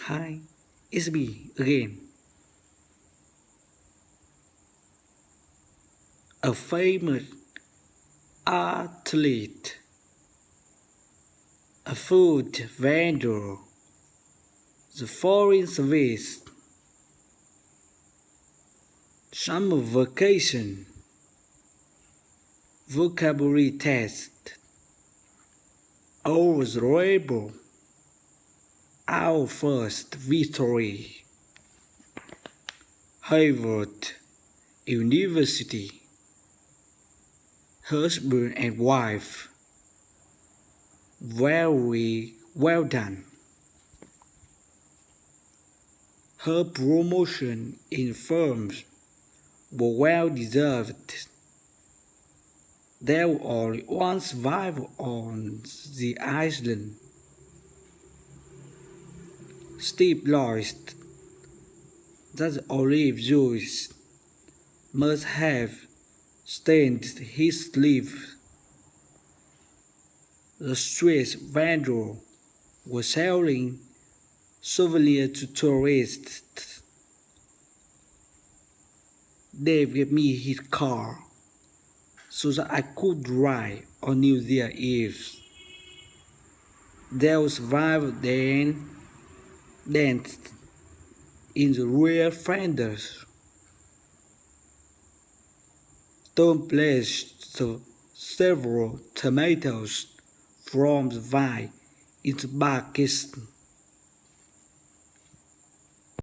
Hi, it's me again. A famous athlete, a food vendor, the foreign service, summer vacation, vocabulary test, over the rainbow, our first victory, Harvard University, husband and wife, very well done. Her promotion in firms were well deserved. There was only one survivor on the island. Steve realized that the olive juice must have stained his sleeve. The street vendor was selling souvenirs to tourists. Dave gave me his car so that I could drive on New Year's Eve. There was survived then danced in the rear fenders. Tom placed several tomatoes from the vine in the bucket.